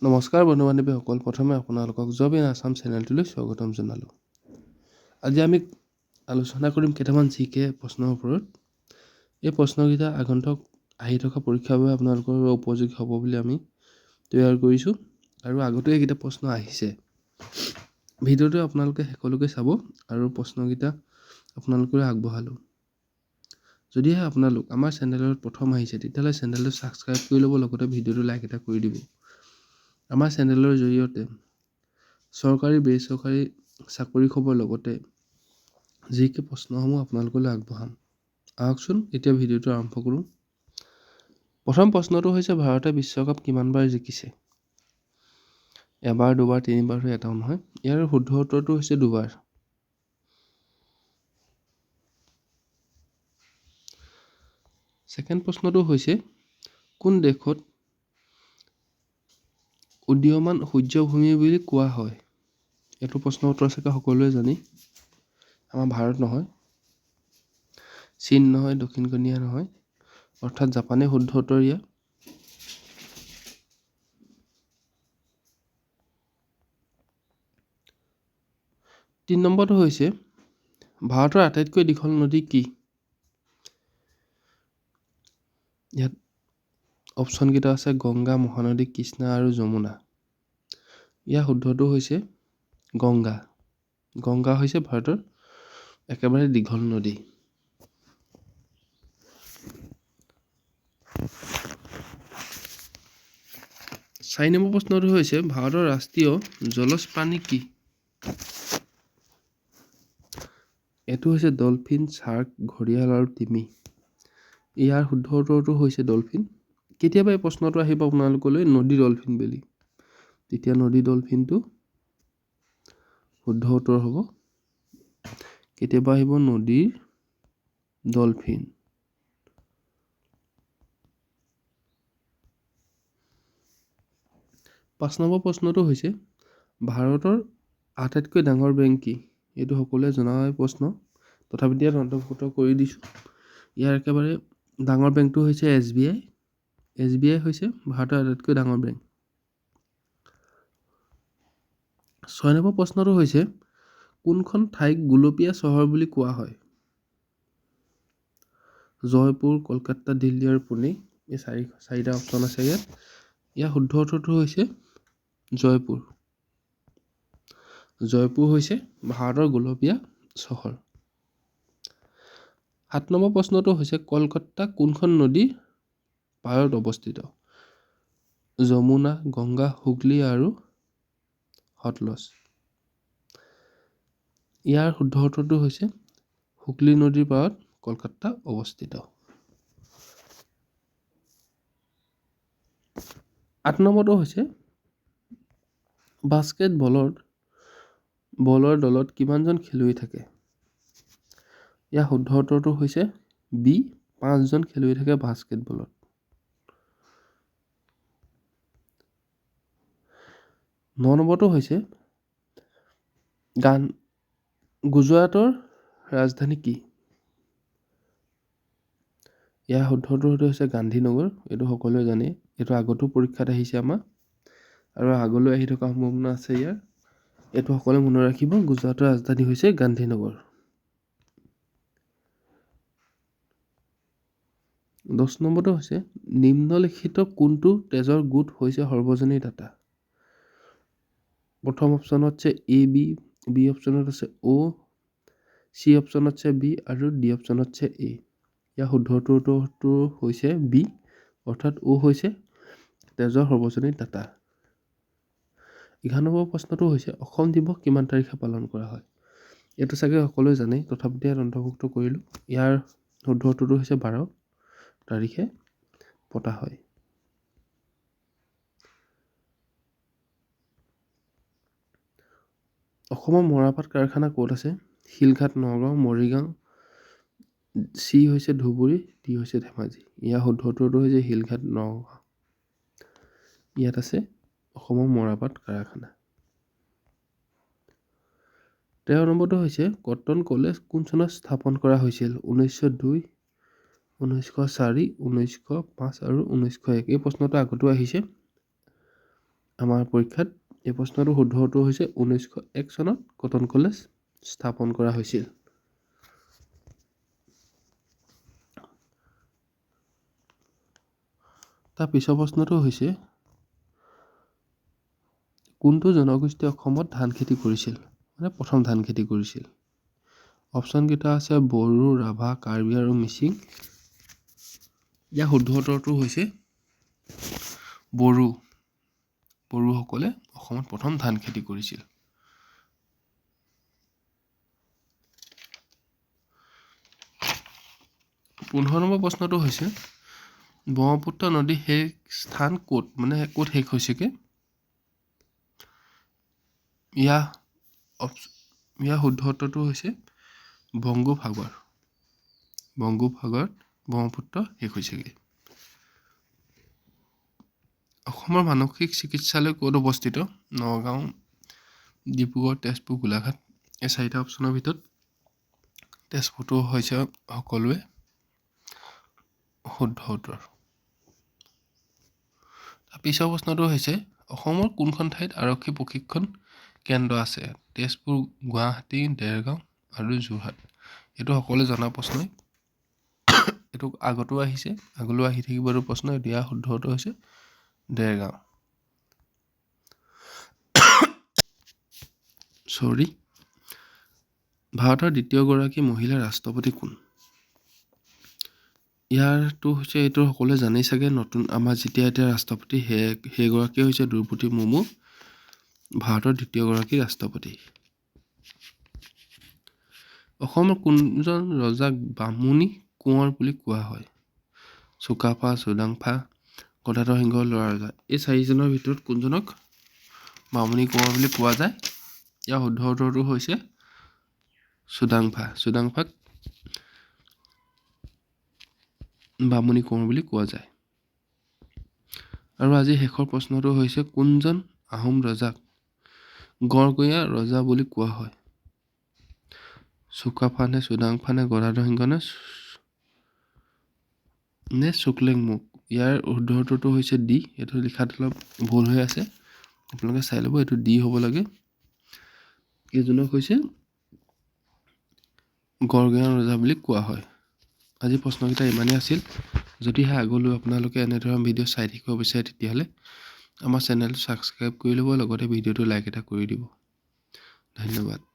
নমস্কাৰ বন্ধু বান্ধৱীসকল, প্ৰথমে আপোনালোকক জব ইন আছাম চেনেলটোলৈ স্বাগতম জনালোঁ। আজি আমি আলোচনা কৰিম কেইটামান জিকে প্ৰশ্নৰ ওপৰত। এই প্ৰশ্নকেইটা আগন্তুক আহি থকা পৰীক্ষাৰ বাবে আপোনালোকৰ উপযোগী হ'ব বুলি আমি তৈয়াৰ কৰিছোঁ আৰু আগতে এইকেইটা প্ৰশ্ন আহিছে। ভিডিঅ'টো আপোনালোকে শেষলৈকে চাব আৰু প্ৰশ্নকেইটা আপোনালোকলৈ আগবঢ়ালোঁ। যদিহে আপোনালোক আমাৰ চেনেলত প্ৰথম আহিছে তেতিয়াহ'লে চেনেলটো ছাবস্ক্ৰাইব কৰি ল'ব, লগতে ভিডিঅ'টো লাইক এটা কৰি দিব। আমাৰ চেনেলৰ জৰিয়তে চৰকাৰী বেচৰকাৰী চাকৰি খবৰ লগতে জিকে প্ৰশ্নসমূহ আপোনালোকলৈ আগবঢ়াম। আহকচোন এতিয়া ভিডিঅ'টো আৰম্ভ কৰোঁ। প্ৰথম প্ৰশ্নটো হৈছে, ভাৰতে বিশ্বকাপ কিমানবাৰ জিকিছে? এবাৰ, দুবাৰ, তিনিবাৰ হৈ এটাও নহয়। ইয়াৰ শুদ্ধ উত্তৰটো হৈছে দুবাৰ। ছেকেণ্ড প্ৰশ্নটো হৈছে, কোন দেশত উদীয়মান সূৰ্যভূমি বুলি কোৱা হয়? এইটো প্ৰশ্নৰ উত্তৰ চাগে সকলোৱে জানি। আমাৰ ভাৰত নহয়, চীন নহয়, দক্ষিণ কোৰিয়া নহয়, অৰ্থাৎ জাপানে শুদ্ধ উত্তৰ ইয়াৰ। তিনি নম্বৰটো হৈছে, ভাৰতৰ আটাইতকৈ দীঘল নদী কি? ইয়াত অপশ্যনকেইটা আছে গংগা, মহানদী, কৃষ্ণা আৰু যমুনা। ইয়াৰ শুদ্ধটো হৈছে গংগা। গংগা হৈছে ভাৰতৰ একেবাৰে দীঘল নদী। চাৰি নম্বৰ প্ৰশ্নটো হৈছে, ভাৰতৰ ৰাষ্ট্ৰীয় জলজ প্ৰাণী কি? এইটো হৈছে ডলফিন, শাৰ্ক, ঘৰিয়াল আৰু তিমি। ইয়াৰ শুদ্ধ উত্তৰটো হৈছে ডলফিন। কেতিয়াবা এই প্ৰশ্নটো আহিব আপোনালোকলৈ নদী ডলফিন বুলি, তেতিয়া নদী ডলফিনটো শুদ্ধ উত্তৰ হ'ব। কেতিয়াবা আহিব নদীৰ ডলফিন। পাঁচ নম্বৰ প্ৰশ্নটো হৈছে, ভাৰতৰ আটাইতকৈ ডাঙৰ বেংক কি? এইটো সকলোৱে জনা প্ৰশ্ন, তথাপিতো ইয়াত অন্তৰ্ভুক্ত কৰি দিছোঁ। ইয়াৰ একেবাৰে ডাঙৰ বেংকটো হৈছে SBI। SBI হৈছে ভাৰতৰ আটাইতকৈ ডাঙৰ বেংক। 6 নম্বৰ প্ৰশ্নটো হৈছে, কোনখন ঠাইক গোলপীয়া চহৰ বুলি কোৱা হয়? জয়পুৰ, কলকাতা, দিল্লী আৰু পুনে। এই চাৰিটা অপশ্যন আছে ইয়াত। ইয়াৰ শুদ্ধ উত্তৰটো হৈছে জয়পুৰ। জয়পুৰ হৈছে ভাৰতৰ গোলপীয়া চহৰ। 7 নম্বৰ প্ৰশ্নটো হৈছে, কলকাতা কোনখন নদীৰ পাৰত অৱস্থিত? যমুনা, গংগা, হুগলী আৰু সতলজ। ইয়াৰ শুদ্ধ উত্তৰটো হৈছে হুগলী নদীৰ পাৰত কলকাতা অৱস্থিত। 8 নম্বৰটো হৈছে, বাস্কেট বলৰ দলত কিমানজন খেলুৱৈ থাকে? ইয়াৰ শুদ্ধ উত্তৰটো হৈছে বি, 5জন খেলুৱৈ থাকে বাস্কেটবলত। 9 নম্বৰটো হৈছে, গুজৰাটৰ ৰাজধানী কি? ইয়াৰ শুদ্ধ উত্তৰটো হৈছে গান্ধীনগৰ। এইটো সকলোৱে জানে, এইটো আগতো পৰীক্ষাত আহিছে আমাৰ আৰু আগলৈ আহি থকা সম্ভাৱনা আছে ইয়াৰ। এইটো সকলোৱে মনত ৰাখিব, গুজৰাটৰ ৰাজধানী হৈছে গান্ধীনগৰ। 10 নম্বৰটো হৈছে, নিম্নলিখিত কোনটো তেজৰ গোট হৈছে সৰ্বজনীন দাতা? প্ৰথম অপশ্যনত আছে AB, B অপশ্যনত আছে O, C অপশ্যনত আছে B আৰু D অপশ্যনত আছে A। ইয়াৰ শুদ্ধ উত্তৰটো হৈছে B, অৰ্থাৎ O হৈছে তেজৰ সৰ্বজনীন দাতা। 11 নম্বৰ প্ৰশ্নটো হৈছে, অসম দিৱস কিমান তাৰিখে পালন কৰা হয়? এইটো চাগে সকলোৱে জানে, তথাপিতো ইয়াত অন্তৰ্ভুক্ত কৰিলোঁ। ইয়াৰ শুদ্ধ উত্তৰটো হৈছে 12 তাৰিখে পতা হয়। অসমৰ মৰাপাট কাৰখানা ক'ত আছে? শিলঘাট, নগাঁও, মৰিগাঁও। C হৈছে ধুবুৰী, D হৈছে ধেমাজি। ইয়াৰ শুদ্ধ উত্তৰটো হৈছে শিলঘাট, নগাঁও। ইয়াত আছে অসমৰ মৰাপাট কাৰখানা। 13 নম্বৰটো হৈছে, কটন কলেজ কোন চনত স্থাপন কৰা হৈছিল? 1902, 1904, 1905 আৰু 1901। এই প্ৰশ্নটো আগতো আহিছে আমাৰ পৰীক্ষাত এই প্ৰশ্নটো শুদ্ধ উত্তৰ হৈছে 1901 চনত কটন কলেজ স্থাপন কৰা হৈছিল। তাৰ পিছৰ প্ৰশ্নটো হৈছে কোনটো জনগোষ্ঠীয়ে অসমত ধান খেতি কৰিছিল, মানে প্ৰথম ধান খেতি কৰিছিল? অপশ্যনকেইটা আছে বড়ো, ৰাভা, কাৰ্বি আৰু মিচিং। ইয়াৰ শুদ্ধ উত্তৰটো হৈছে বড়ো। বড়োসকলে অসমত প্ৰথম ধান খেতি কৰিছিল। পোন্ধৰ নম্বৰ প্ৰশ্নটো হৈছে ব্ৰহ্মপুত্ৰ নদীৰ শেষ স্থান ক'ত, মানে ক'ত শেষ হৈছেগে? ইয়াৰ শুদ্ধ উত্তৰটো হৈছে বংগোপসাগৰ। বংগোপসাগৰত ব্ৰহ্মপুত্ৰ শেষ হৈছেগে। অসমৰ মানসিক চিকিৎসালয় ক'ত অৱস্থিত? নগাঁও, ডিব্ৰুগড়, তেজপুৰ, গোলাঘাট। এই চাৰিটা অপশ্যনৰ ভিতৰত তেজপুৰটো হৈছে সকলোৱে শুদ্ধ উত্তৰ। পিছৰ প্ৰশ্নটো হৈছে অসমৰ কোনখন ঠাইত আৰক্ষী প্ৰশিক্ষণ কেন্দ্ৰ আছে? তেজপুৰ, গুৱাহাটী, দেৰগাঁও আৰু যোৰহাট। এইটো সকলোৱে জনা প্ৰশ্নই। এইটো আগতো আহিছে, আগলৈও আহি থাকিব এইটো প্ৰশ্ন। দিয়া শুদ্ধ উত্তৰ হৈছে দেৰগাঁও। ভাৰতৰ দ্বিতীয়গৰাকী মহিলা ৰাষ্ট্ৰপতি কোন? ইয়াৰটো হৈছে, এইটো সকলোৱে জানেই চাগে, নতুন আমাৰ এতিয়া ৰাষ্ট্ৰপতি সেইগৰাকী হৈছে দ্ৰৌপদী মুৰ্মু, ভাৰতৰ দ্বিতীয়গৰাকী ৰাষ্ট্ৰপতি। অসমৰ কোনজন ৰজাক বামুণী কোঁৱৰ বুলি কোৱা হয়? চুকাফা, চুডাংফা, গদাধৰ সিংহৰ ল'ৰা ৰজা। এই চাৰিজনৰ ভিতৰত কোনজনক বামুণী কোঁৱৰ বুলি কোৱা যায়? ইয়াৰ শুদ্ধ উত্তৰটো হৈছে চুডাংফা। চুডাংফাক বামুণী কোঁৱৰ বুলি কোৱা যায়। আৰু আজি শেষৰ প্ৰশ্নটো হৈছে কোনজন আহোম ৰজাক গড়গঞা ৰজা বুলি কোৱা হয়? চুকাফা নে চুডাংফা নে গদাধৰ সিংহ নে শুক্লেংমুখ? ইয়াৰ শুদ্ধ উত্তৰটো হৈছে ডি। এইটো লিখাত অলপ ভুল হৈ আছে, আপোনালোকে চাই ল'ব, এইটো ডি হ'ব লাগে। এইজনক হৈছে গড়গঞা ৰজা বুলি কোৱা হয়। আজি প্ৰশ্নকেইটা ইমানেই আছিল। যদিহে আগলৈ আপোনালোকে এনেধৰণৰ ভিডিঅ' চাই থাকিব বিচাৰে তেতিয়াহ'লে আমাৰ চেনেলটো ছাবস্ক্ৰাইব কৰি ল'ব, লগতে ভিডিঅ'টো লাইক এটা কৰি দিব। ধন্যবাদ।